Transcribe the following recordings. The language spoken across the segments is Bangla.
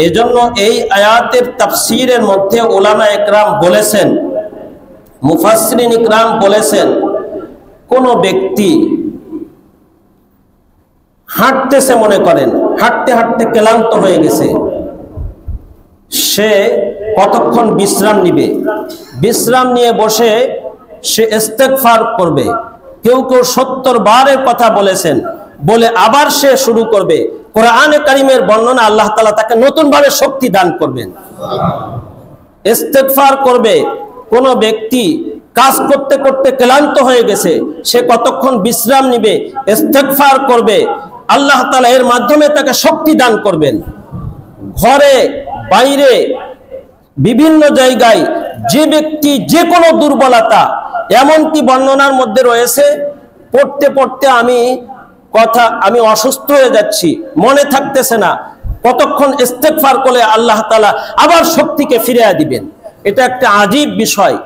এজন্য এই আয়াতের তাফসীরের মধ্যে উলামা একরাম বলেছেন, মুফাসসিরিন ইকরাম বলেছেন, কোন ব্যক্তি হাঁটতেছে, মনে করেন হাঁটতে হাঁটতে ক্লান্ত হয়ে গেছে, সে কতক্ষণ বিশ্রাম নিবে, বিশ্রাম নিয়ে বসে সে ইস্তেগফার করবে। কেউ কেউ 70 বারের কথা বলেছেন, বলে আবার সে শুরু করবে। কোরআনে কারীমের বর্ণনা আল্লাহ তাআলা তাকে নতুন ভাবে শক্তি দান করবেন। ইস্তেগফার করবে। কোন ব্যক্তি কাজ করতে করতে ক্লান্ত হয়ে গেছে, সে কতক্ষণ বিশ্রাম নিবে, ইস্তেগফার করবে, আল্লাহ তাআলা এর মাধ্যমে তাকে শক্তি দান করবেন। ঘরে বাইরে বিভিন্ন জায়গায় যে ব্যক্তি যে কোনো দুর্বলতা, এমনকি বর্ণনার মধ্যে রয়েছে পড়তে পড়তে আমি অসুস্থ হয়ে যাচ্ছি, মনে থাকতেছে না, কতক্ষণ ইস্তেগফার করলে আল্লাহ তাআলা আবার শক্তিকে ফিরিয়ে দিবেন। এটা একটা আজীব বিষয়।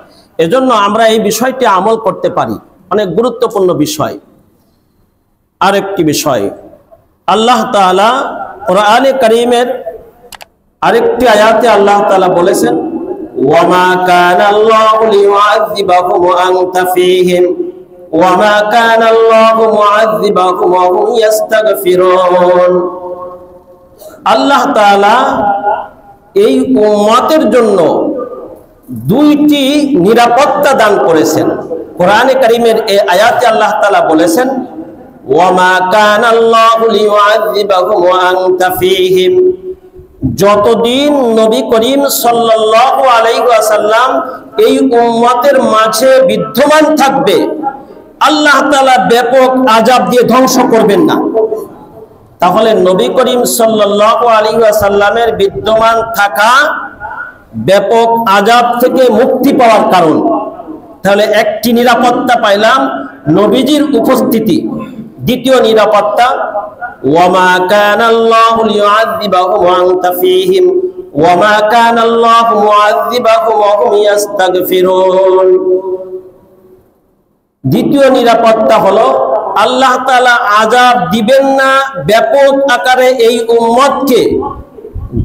এজন্য আমরা এই বিষয়টি আমল করতে পারি, অনেক গুরুত্বপূর্ণ বিষয়। আরেকটি বিষয়, আল্লাহ তাআলা কোরআনে কারীমের আরেকটি আয়াতে আল্লাহ তাআলা বলেছেন, ওয়ামা কানাল্লাহু লিউআযিবাহুম ওয়া আনতা ফীহিম ওয়ামা কানাল্লাহু মুআযিবাহুম ওয়া হুম ইস্তাগফিরুন। আল্লাহ তাআলা এই উম্মতের জন্য দুইটি নিরাপত্তা দান করেছেন। কোরআনে কারীমের এই আয়াতে আল্লাহ তাআলা বলেছেন, ওয়ামা কানাল্লাহু লিউআযিবাহুম ওয়া আনতা ফীহিম, যতদিন নবী করিম সাল্লাল্লাহু আলাইহি ওয়াসাল্লাম এই উম্মতের মাঝে বিদ্যমান থাকবে, আল্লাহ তাআলা ব্যাপক আযাব দিয়ে ধ্বংস করবেন না। তাহলে নবী করিম সাল্লাল্লাহু আলাইহি ওয়াসাল্লামের বিদ্যমান থাকা ব্যাপক আযাব থেকে মুক্তি পাওয়ার কারণ। তাহলে একটি নিরাপত্তা পাইলাম, নবীজির উপস্থিতি। দ্বিতীয় নিরাপত্তা, ওয়ামা কানাল্লাহু লিউআযিবাহুম ওয়া আনতা ফীহিম ওয়ামা কানাল্লাহু মুআযিবাহুম ওয়া হুম ইস্তাগফিরুন। দ্বিতীয় নিরাপত্তা হলো আল্লাহ তাআলা আযাব দিবেন না ব্যাপক আকারে এই উম্মতকে,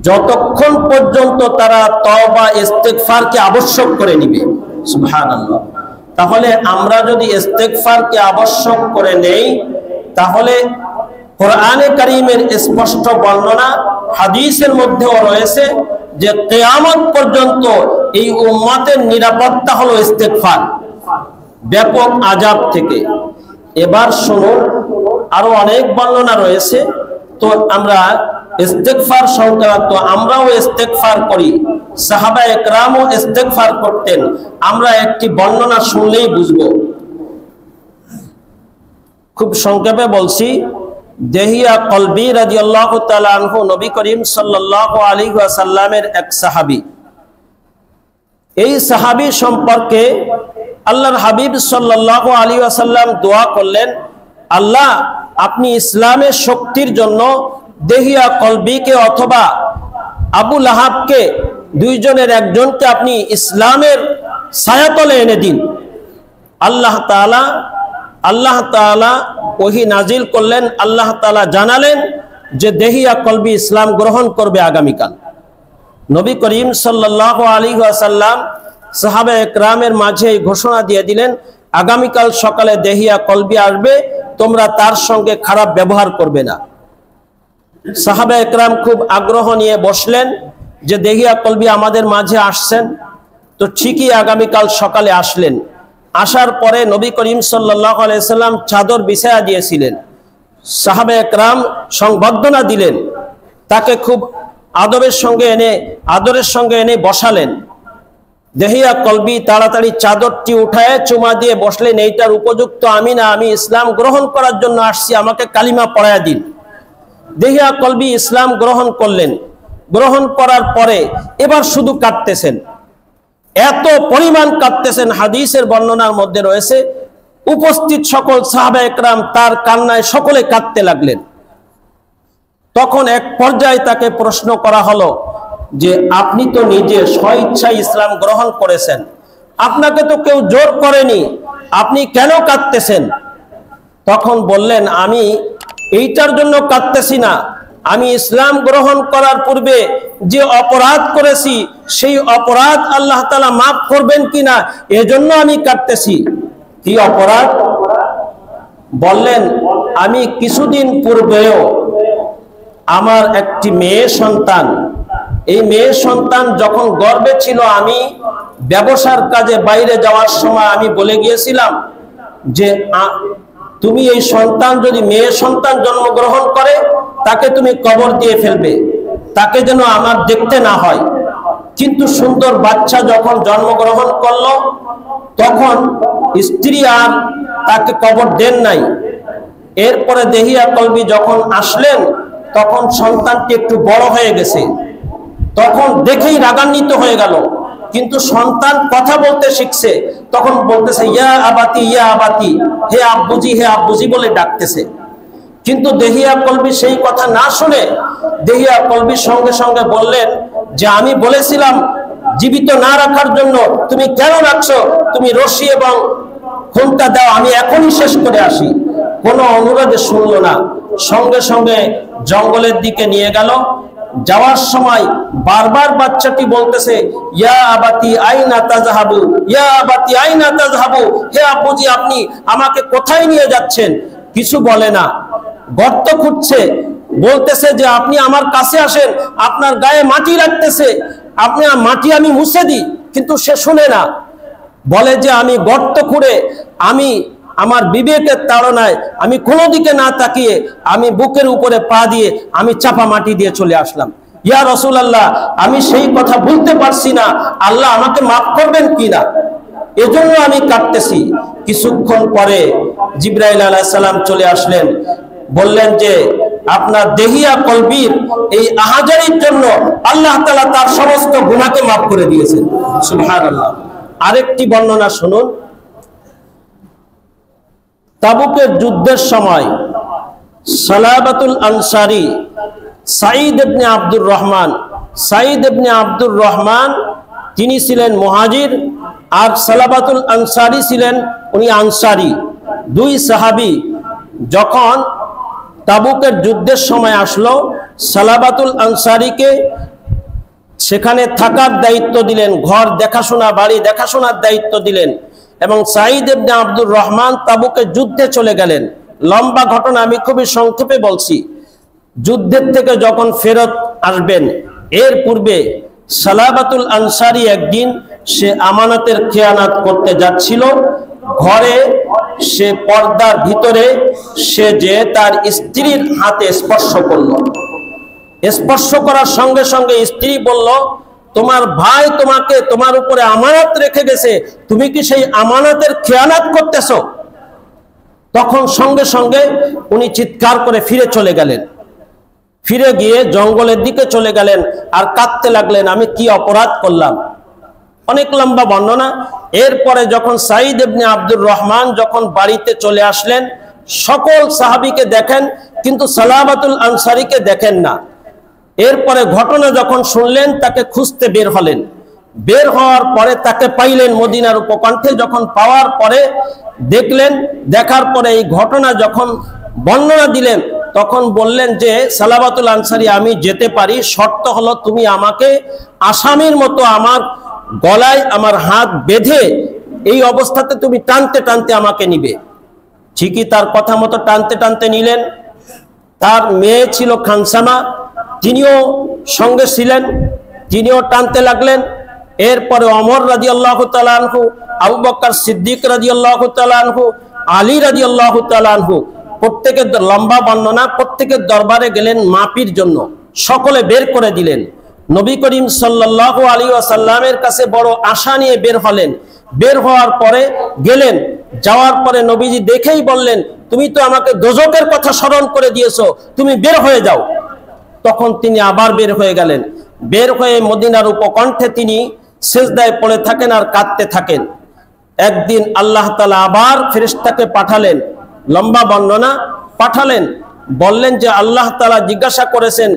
যতক্ষণ পর্যন্ত তারা তওবা ইস্তেগফারকে আবশ্যক করে নিবে। সুবহানাল্লাহ। তাহলে আমরা যদি ইস্তেগফারকে আবশ্যক করে নেই, তাহলে কোরআনে কারীমের স্পষ্ট বর্ণনা, হাদিসের মধ্যেও রয়েছে যে কিয়ামত পর্যন্ত এই উম্মতের নিরাপত্তা হলো ইস্তেগফার ব্যাপক আযাব থেকে। এবার শুনুন, আরো অনেক বর্ণনা রয়েছে। তো আমরা ইস্তেগফার সংক্রান্ত আমরাও ইস্তেগফার করি, সাহাবায়ে একরামও ইস্তেগফার করতেন। আমরা একটি বর্ণনা শুনলেই বুঝবো। খুব সংক্ষেপে বলছি, দেহিয়া কলবি রাদিয়াল্লাহু তাআলা আনহু নবী করিম সাল্লাল্লাহু আলাইহি ওয়াসাল্লামের এক সাহাবী। এই সাহাবী সম্পর্কে আল্লাহর হাবিব সাল্লাল্লাহু আলাইহি ওয়াসাল্লাম দোয়া করলেন, আল্লাহ আপনি ইসলামের শক্তির জন্য দেহিয়া কলবিকে অথবা আবু লাহাবকে, দুইজনের একজনকে আপনি ইসলামের ছায়াতলে এনে দিন। আল্লাহ তাআলা ওহী নাজিল করলেন। আল্লাহ তাআলা জানালেন যে দেহিয়া কলবি ইসলাম গ্রহণ করবে আগামীকাল। নবী করিম সাল্লাল্লাহু আলাইহি ওয়াসাল্লাম সাহাবায়ে একরামের মাঝে ঘোষণা দিয়ে দিলেন, আগামীকাল সকালে দেহিয়া কলবি আসবে, তোমরা তার সঙ্গে খারাপ ব্যবহার করবে না। সাহাবায়ে একরাম খুব আগ্রহ নিয়ে বসলেন যে দেহিয়া কলবি আমাদের মাঝে আসছেন। তো ঠিকই আগামীকাল সকালে আসলেন। আসার পরে নবী করিম সাল্লাল্লাহু আলাইহি ওয়াসাল্লাম চাদর বিছায়া দিয়েছিলেন। সাহাবায়ে একরাম সংবর্ধনা দিলেন, তাকে খুব আদরের সঙ্গে এনে বসালেন। দেহিয়া কলবি তাড়াতাড়ি চাদরটি উঠায় চুমা দিয়ে বসলেন, এইটার উপযুক্ত আমি না, আমি ইসলাম গ্রহণ করার জন্য আসছি, আমাকে কালিমা পড়ায়া দিন। দেহিয়া কলবি ইসলাম গ্রহণ করলেন। গ্রহণ করার পরে এবার শুধু কাঁদতেছেন, এত পরিমাণ কাঁদতেছেন, হাদিসের বর্ণনার মধ্যে রয়েছে উপস্থিত সকল সাহাবায়ে একরাম তার কান্নায় সকলে কাঁদতে লাগলেন। তখন এক পর্যায়ে তাকে প্রশ্ন করা হলো যে আপনি তো নিজে স্বইচ্ছায় ইসলাম গ্রহণ করেছেন, আপনাকে তো কেউ জোর করেনি, আপনি কেন কাঁদতেছেন? তখন বললেন, আমি এইটার জন্য কাঁদতেছি না, আমি ইসলাম গ্রহণ করার পূর্বে যে অপরাধ করেছি সেই অপরাধ আল্লাহ তাআলা মাফ করবেন কিনা এজন্য আমি কাঁদতেছি। কি অপরাধ? বললেন, আমি কিছুদিন পূর্বেও আমার একটি মেয়ে সন্তান, এই মেয়ে সন্তান যখন গর্ভে ছিল, আমি ব্যবসার কাজে বাইরে যাওয়ার সময় আমি বলে গিয়েছিলাম যে তুমি এই সন্তান যদি মেয়ে সন্তান জন্মগ্রহণ করে তাকে তুমি কবর দিয়ে ফেলবে, তাকে যেন আমার দেখতে না হয়। কিন্তু সুন্দর বাচ্চা যখন জন্মগ্রহণ করলো তখন স্ত্রী আর তাকে কবর দেন নাই। এরপরে দেহিয়া কলবি যখন আসলেন তখন সন্তানটি একটু বড় হয়ে গেছে, তখন দেখেই রাগান্বিত হয়ে গেল। কিন্তু সন্তান কথা বলতে শিখছে, তখন বলতেছে ইয়া আবাতি ইয়া আবাতি, হে আব্বুজি বলে ডাকতেছে। কিন্তু দেহিয়া কলবি সেই কথা না শুনে দেহিয়া কলবির সঙ্গে সঙ্গে বললেন যে আমি বলেছিলাম জীবিত না রাখার জন্য, তুমি কেন রাখছো? তুমি রশি এবং খুনটা দাও, আমি এখনই শেষ করে আসি। কোনো অনুরোধে শুনলো না, সঙ্গে সঙ্গে জঙ্গলের দিকে নিয়ে গেল। যাওয়ার সময় বারবার বাচ্চাটি বলতেছে ইয়া আবাতি আইনা তাযহাবু, ইয়া আবাতি আইনা তাযহাবু, হে আব্বুজি আপনি আমাকে কোথায় নিয়ে যাচ্ছেন? কিছু বলে না, গর্ত খুঁড়ছে, বলতেছে যে আপনি আমার কাছে আসেন, আপনার গায়ে মাটি লাগতেছে, আপনার মাটি আমি মুছে দিই। কিন্তু সে শুনে না, বলে যে আমি গর্ত খুঁড়ে আমি আমার বিবেকের তাড়নায় আমি কোনো দিকে না তাকিয়ে আমি বুকের উপরে পা দিয়ে আমি চাপা মাটি দিয়ে চলে আসলাম। ইয়া রাসূলুল্লাহ, আমি সেই কথা বলতে পারছি না, আল্লাহ আমাকে মাফ করবেন কিনা, এজন্য আমি কাঁদতেছি। কিছুক্ষণ পরে জিবরাইল আলাইহিস সালাম চলে আসলেন, বললেন যে আপনার দেহিয়া কলবির এই আহাজারির জন্য আল্লাহ তাআলা তার সমস্ত গুনাহকে মাফ করে দিয়েছেন। সুবহানাল্লাহ। আরেকটি বর্ণনা শুনুন। তাবুকের যুদ্ধের সময় সালাবাতুল আনসারী সাঈদ ইবনে আব্দুর রহমান তিনি ছিলেন মুহাজির, আর সালাবাতুল আনসারী ছিলেন উনি আনসারী। দুই সাহাবী যখন তাবুকের যুদ্ধের সময় আসলো, সালাবাতুল আনসারীকে সেখানে থাকার দায়িত্ব দিলেন, ঘর দেখাশোনা, বাড়ি দেখাশোনার দায়িত্ব দিলেন, এবং সাঈদ ইবনে আব্দুর রহমান তাবুকে যুদ্ধে চলে গেলেন। লম্বা ঘটনা, আমি খুবই সংক্ষেপে বলছি। যুদ্ধের থেকে যখন ফেরত আসবেন এর পূর্বে সালাবাতুল আনসারী একদিন সে আমানতের খেয়ানত করতে যাচ্ছিল। ঘরে সে পর্দার ভিতরে সে যে তার স্ত্রীর হাতে স্পর্শ করলো। স্পর্শ করার সঙ্গে সঙ্গে স্ত্রী বলল, তোমার ভাই তোমাকে তোমার উপরে আমানত রেখে গেছে, তুমি কি সেই আমানতের খেয়ানত করতেছো? তখন সঙ্গে সঙ্গে উনি চিৎকার করে ফিরে চলে গেলেন, ফিরে গিয়ে জঙ্গলের দিকে চলে গেলেন আর কাঁদতে লাগলেন, আমি কি অপরাধ করলাম। অনেক লম্বা বর্ণনা। এরপরে যখন সাঈদ ইবনে আব্দুর রহমান যখন বাড়িতে চলে আসলেন, সকল সাহাবীকে দেখেন কিন্তু সালাবাতুল আনসারীকে দেখেন না। এরপরে ঘটনা যখন শুনলেন তাকে খুঁজতে বের হলেন। বের হওয়ার পরে তাকে পাইলেন মদিনার উপকণ্ঠে। যখন পাওয়ার পরে দেখলেন, দেখার পরে এই ঘটনা যখন বর্ণনা দিলেন তখন বললেন যে সালাবাতুল আনসারী, আমি যেতে পারি, শর্ত হলো তুমি আমাকে আসামির মতো আমার গলায় আমার হাত বেঁধে এই অবস্থাতে তুমি টানতে টানতে আমাকে নিবে। ঠিকই তার কথা মতো টানতে টানতে নিলেন। তার মেয়ে ছিল খানসামা, তিনিও সঙ্গে ছিলেন, তিনিও টানতে লাগলেন। এরপরে ওমর রাদিয়াল্লাহু তাআলা আনহু, আবু বকর সিদ্দিক রাদিয়াল্লাহু তাআলা আনহু, আলী রাদিয়াল্লাহু তাআলা আনহু, প্রত্যেকের লম্বা বর্ণনা, প্রত্যেকের দরবারে গেলেন মাপির জন্য। সকলে বের করে দিলেন। নবী করিম সাল্লাল্লাহু আলাইহি ওয়াসাল্লামের কাছে বড় আশা নিয়ে বের হলেন। বের হওয়ার পরে গেলেন, যাওয়ার পরে নবীজি দেখেই বললেন, তুমি তো আমাকে দোজকের কথা স্মরণ করে দিয়েছো, তুমি বের হয়ে যাও। তখন তিনি আবার বের হয়ে গেলেন। বের হয়ে মদিনার উপকণ্ঠে তিনি সিজদায় পড়ে থাকেন আর কাঁদতে থাকেন। একদিন আল্লাহ তাআলা আবার ফেরেশতাকে পাঠালেন, লম্বা বর্ণনা পাঠালেন, বললেন যে আল্লাহ তাআলা জিজ্ঞাসা করেছেন,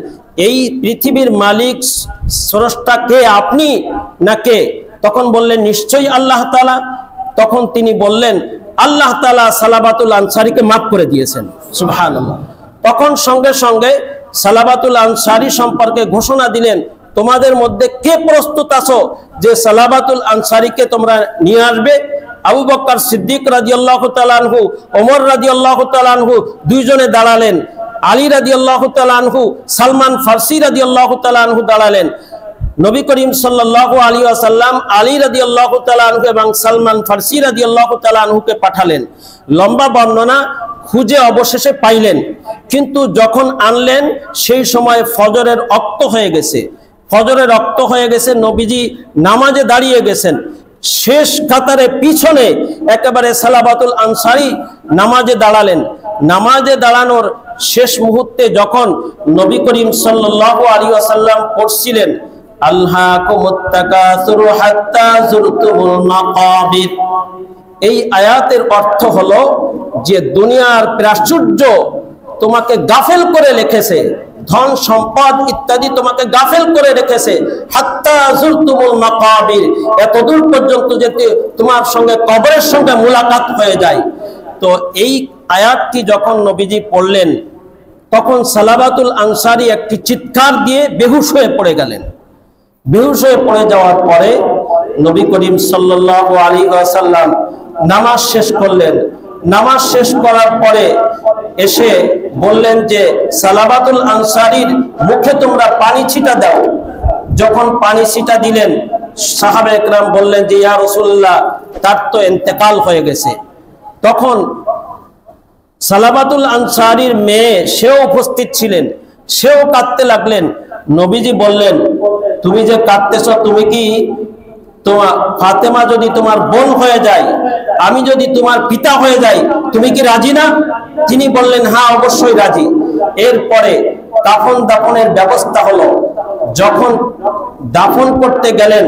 এই পৃথিবীর মালিক স্রষ্টা কে, আপনি না কে? তখন বললেন নিশ্চয়ই আল্লাহ তাআলা। তখন তিনি বললেন আল্লাহ তাআলা সালাবাতুল আনসারীকে মাফ করে দিয়েছেন। সুবহানাল্লাহ। তখন সঙ্গে সঙ্গে সালাবাতুল আনসারী সম্পর্কে ঘোষণা দিলেন, তোমাদের মধ্যে কে প্রস্তুত আছো যে সালাবাতুল আনসারীকে তোমরা নিয়ে আসবে? আবু বকর সিদ্দিক রাদিয়াল্লাহু তাআলা আনহু, ওমর রাদিয়াল্লাহু তাআলা আনহু দুইজনে দাঁড়ালেন, আলী রাদিয়াল্লাহু তাআলা আনহু, সালমান ফারসি রাদিয়াল্লাহু তাআলা আনহু দাঁড়ালেন। নবী করিম সাল্লাল্লাহু আলাইহি ওয়াসাল্লাম আলী রাদিয়াল্লাহু তাআলা আনহু এবং সালমান ফারসি রাদিয়াল্লাহু তাআলা আনহুকে পাঠালেন। লম্বা বর্ণনা খুঁজে অবশেষে পাইলেন, কিন্তু যখন আনলেন সেই সময় ফজরের ওয়াক্ত হয়ে গেছে। ফজরের ওয়াক্ত হয়ে গেছে, নবীজি নামাজে দাঁড়িয়ে গেছেন। শেষ কাতারে পিছনে একেবারে সালাবাতুল আনসারী নামাজে দাঁড়ালেন। নামাজে দাঁড়ানোর শেষ মুহূর্তে যখন নবী করিম সাল্লাল্লাহু আলাইহি ওয়াসাল্লাম পড়ছিলেন, আলহাকুমুত তাকাসুরু হাত্তা যুরতুমুল মাকাবির, এই আয়াতের অর্থ হলো যে দুনিয়ার প্রাচুর্য তোমাকে গাফেল করে রেখেছে, ধন সম্পদ ইত্যাদি তোমাকে গাফেল করে রেখেছে, হাত্তা যুরতুমুল মাকাবির, এতদূর পর্যন্ত যেতে তোমার সঙ্গে কবরের সঙ্গে মুলাকাত হয়ে যায়। তো এই আয়াতটি যখন নবীজি পড়লেন তখন সালাবাতুল আনসারী একটি চিৎকার দিয়ে বেহুশ হয়ে পড়ে গেলেন। বেহুশ হয়ে পড়ে যাওয়ার পরে নবী করিম সাল্লাল্লাহু আলাইহি ওয়াসাল্লাম নামাজ শেষ করলেন। নামাজ শেষ করার পরে এসে বললেন যে সালাবাতুল আনসারীর মুখে তোমরা পানি ছিটা দাও। যখন পানি ছিটা দিলেন, সাহাবা একরাম বললেন যে ইয়া রাসূলুল্লাহ, তার তো ইন্তেকাল হয়ে গেছে। তখন সালাবাতুল আনসারীর মেয়ে সেও উপস্থিত ছিলেন, সেও কাঁদতে লাগলেন। নবীজি বললেন, তুমি যে কাঁদতেছ, তুমি কি তোমার ফাতেমা যদি তোমার বোন হয়ে যায়, আমি যদি তোমার পিতা হয়ে যাই, তুমি কি রাজি না? তিনি বললেন, হ্যাঁ অবশ্যই রাজি। এরপরে কাফন দাফনের ব্যবস্থা হলো। যখন দাফন করতে গেলেন,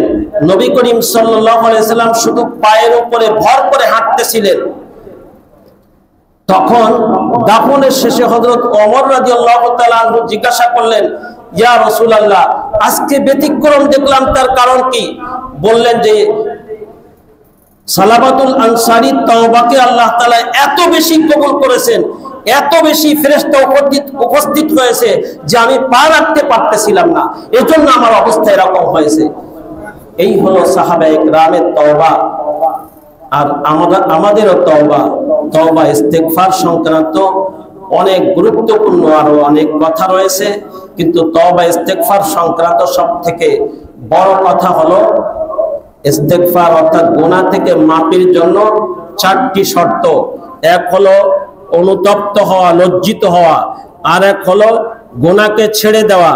নবী করিম সাল্লাল্লাহু আলাইহি সাল্লাম শুধু পায়ের উপরে ভর করে হাঁটতেছিলেন। তখন দাফনের শেষে হযরত ওমর রাদিয়াল্লাহু তাআলা আনহু জিজ্ঞাসা করলেন, ইয়া রাসূলুল্লাহ, আজকে ব্যতিক্রম দেখলাম, তার কারণ কি? বললেন যে সালাবাতুল আনসারী তওবাকে আল্লাহ তাআলা এত বেশি কবুল করেছেন, এত বেশি ফেরেশতা উপস্থিত হয়েছে যে আমি পা রাখতে পারতেছিলাম না, এজন্য আমার অবস্থা এরকম হয়েছে। এই হলো সাহাবায়ে কেরামের তওবা। আর আমাদেরও তওবা ইস্তেগফার সংক্রান্ত অনেক গুরুত্বপূর্ণ আরো অনেক কথা রয়েছে, কিন্তু তওবা ইস্তেগফার সংক্রান্ত সবথেকে বড় কথা হলো ইস্তেগফার অর্থাৎ গুনাহ থেকে মাফির জন্য চারটি শর্ত। এক হলো অনুতপ্ত হওয়া, লজ্জিত হওয়া, আর এক হলো গুনাহকে ছেড়ে দেওয়া,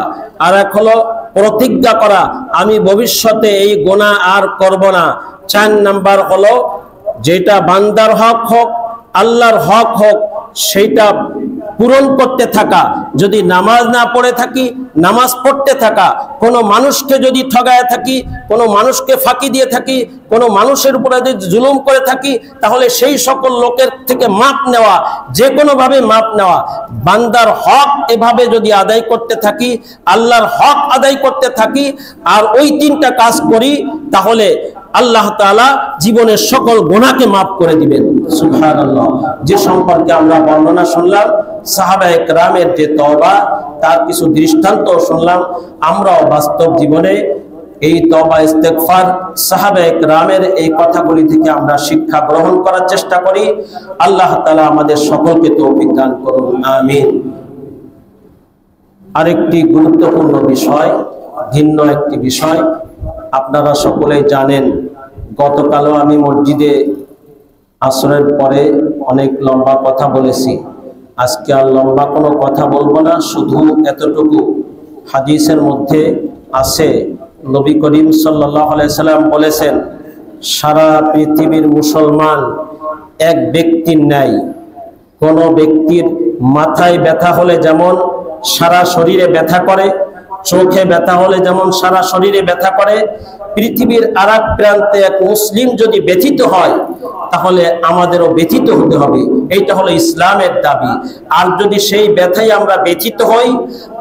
আর এক হলো প্রতিজ্ঞা করা আমি ভবিষ্যতে এই গুনাহ আর করব না। 4 নাম্বার হলো যেটা বান্দার হক হোক আল্লাহর হক হোক সেটা পূরণ করতে থাকা। যদি নামাজ না পড়ে থাকি, নামাজ পড়তে থাকা। কোনো মানুষকে যদি ঠগায় থাকি, কোনো মানুষকে ফাঁকি দিয়ে থাকি, কোনো মানুষের উপরে যদি জুলুম করে থাকি, তাহলে সেই সকল লোকের থেকে মাপ নেওয়া, যে কোনোভাবে মাপ নেওয়া। বান্দার হক এভাবে যদি আদায় করতে থাকি, আল্লাহর হক আদায় করতে থাকি, আর ওই 3টা কাজ করি, তাহলে আল্লাহ তাআলা জীবনের সকল গুনাহকে মাফ করে দিবেন। সুবহানাল্লাহ। যে সম্পর্কে আমরা বর্ণনা শুনলাম সাহাবায়ে কেরামের যে তওবা, তার কিছু দৃষ্টান্ত শুনলাম। আমরাও বাস্তব জীবনে এই তওবা ইস্তেগফার সাহাবায়ে কেরামের এই কথাগুলি থেকে আমরা শিক্ষা গ্রহণ করার চেষ্টা করি। আল্লাহ তাআলা আমাদের সকলকে তৌফিক দান করুন, আমিন। আরেকটি গুরুত্বপূর্ণ বিষয়, ভিন্ন একটি বিষয়, আপনারা সকলেই জানেন গতকালও আমি মসজিদে আসরের পরে অনেক লম্বা কথা বলেছি। আজকে আর লম্বা কোনো কথা বলবো না, শুধু এতটুকু, হাদিসের মধ্যে আছে নবী করিম সাল্লাল্লাহু আলাইহি সাল্লাম বলেছেন, সারা পৃথিবীর মুসলমান এক ব্যক্তির ন্যায়। কোন ব্যক্তির মাথায় ব্যথা হলে যেমন সারা শরীরে ব্যথা করে, চোখে ব্যথা হলে যেমন সারা শরীরে ব্যথা করে, পৃথিবীর আরেক প্রান্তে এক মুসলিম যদি ব্যথিত হয় তাহলে আমাদেরও ব্যথিত হতে হবে। এইটা হলো ইসলামের দাবি। আর যদি সেই ব্যথায় আমরা ব্যথিত হই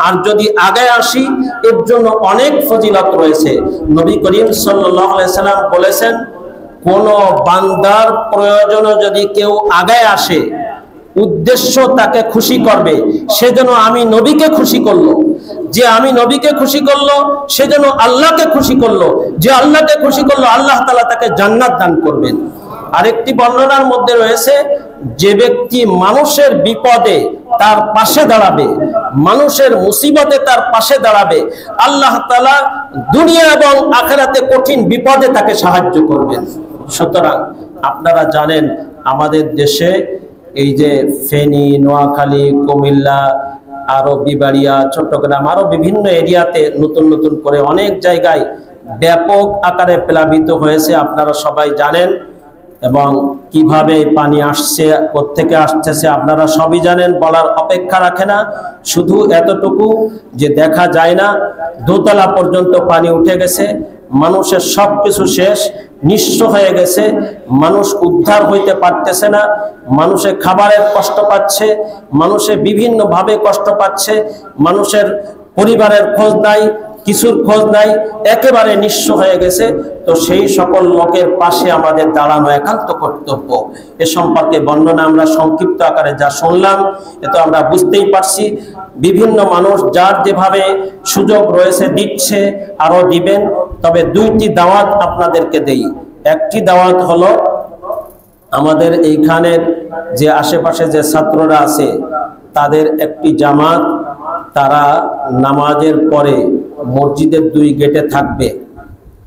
আর যদি আগে আসি, এর জন্য অনেক ফজিলত রয়েছে। নবী করিম সাল্লাল্লাহু আলাইহি সাল্লাম বলেছেন, কোন বান্দার প্রয়োজনে যদি কেউ আগে আসে, উদ্দেশ্য তাকে খুশি করবে, সেজন্য আমি নবীকে খুশি করলো। যে আমি নবীকে খুশি করলো সেজন্য আল্লাহকে খুশি করলো। যে আল্লাহকে খুশি করলো আল্লাহ তাআলা তাকে জান্নাত দান করবেন। আরেকটি বর্ণনার মধ্যে রয়েছে, যে ব্যক্তি মানুষের বিপদে তার পাশে দাঁড়াবে, মানুষের মুসিবতে তার পাশে দাঁড়াবে, আল্লাহ তাআলা দুনিয়া এবং আখিরাতে কঠিন বিপদে তাকে সাহায্য করবেন। সুতরাং আপনারা জানেন আমাদের দেশে এই যে ফেনী, নোয়াখালী, কুমিল্লা, আরো বিবাড়িয়া, চট্টগ্রাম, আরো বিভিন্ন এরিয়াতে নতুন নতুন করে অনেক জায়গায় ব্যাপক আকারে প্লাবিত হয়েছে, আপনারা সবাই জানেন। এবং কিভাবে পানি আসছে, কোত্থেকে আসতেছে আপনারা সবই জানেন, বলার অপেক্ষা রাখে না। শুধু এতটুকু যে দেখা যায় না, দোতলা পর্যন্ত পানি উঠে গেছে, মানুষের সবকিছু শেষ, নিঃস্ব হয়ে গেছে, মানুষ উদ্ধার হইতে পারতেছে না, মানুষে খাবারের কষ্ট পাচ্ছে, মানুষে বিভিন্ন ভাবে কষ্ট পাচ্ছে, মানুষের পরিবারের খোঁজ নাই, কিছুর খোঁজ নাই, একেবারে নিঃস্ব হয়ে গেছে। তো সেই সকল লোকের পাশে আমাদের দাঁড়ানো একান্ত কর্তব্য। এ সম্পর্কে বর্ণনা আমরা সংক্ষিপ্ত আকারে যা শুনলাম, এ তো আমরা বুঝতেই পারছি। বিভিন্ন মানুষ যার যেভাবে সুযোগ রয়েছে দিচ্ছে, আরো দিবেন। তবে দুইটি দাওয়াত আপনাদেরকে দেই। একটি দাওয়াত হলো, আমাদের এইখানের যে আশেপাশে যে ছাত্ররা আছে তাদের একটি জামাত, তারা নামাজের পরে মসজিদের 2 গেটে থাকবে।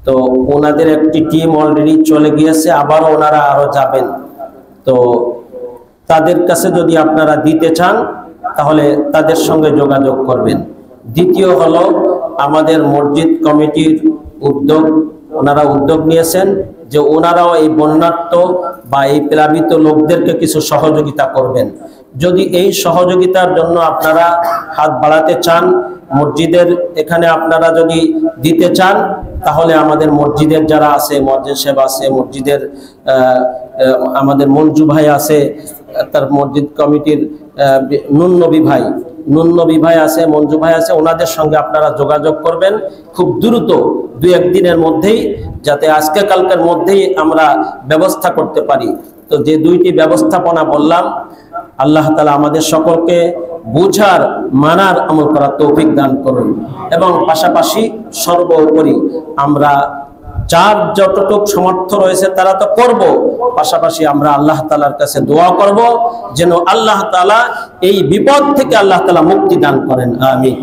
তো ওনাদের একটি টিম অলরেডি চলে গিয়েছে, আবারও ওনারা আরো যাবেন। তো তাদের কাছে যদি আপনারা দিতে চান তাহলে তাদের সঙ্গে যোগাযোগ করবেন। দ্বিতীয় হলো, আমাদের মসজিদ কমিটির উদ্যোগ, ওনারা উদ্যোগ নিয়েছেন যে ওনারাও এই বন্যার্ত বা এই প্লাবিত লোকদেরকে কিছু সহযোগিতা করবেন। যদি এই সহযোগিতার জন্য আপনারা হাত বাড়াতে চান, মসজিদের এখানে আপনারা যদি দিতে চান, তাহলে আমাদের মসজিদের যারা আছে, মসজিদ সাহেব আছে, মসজিদের আমাদের মঞ্জু ভাই আছে, তার মসজিদ কমিটির নুন নবী ভাই আছে, মঞ্জু ভাই আছে, ওনাদের সঙ্গে আপনারা যোগাযোগ করবেন খুব দ্রুত, 2-1 দিনের মধ্যেই, যাতে আজকে কালকের মধ্যেই আমরা ব্যবস্থা করতে পারি। তো যে 2টি ব্যবস্থাপনা বললাম, আল্লাহ তাআলা আমাদের সকলকে বুঝার, মানার, আমল করার তৌফিক দান করুন। এবং পাশাপাশি সর্বোপরি আমরা যার যতটুক সামর্থ্য রয়েছে তারা তো করব, পাশাপাশি আমরা আল্লাহ তাআলার কাছে দোয়া করব যেন আল্লাহ তাআলা এই বিপদ থেকে আল্লাহ তাআলা মুক্তি দান করেন। আমিন।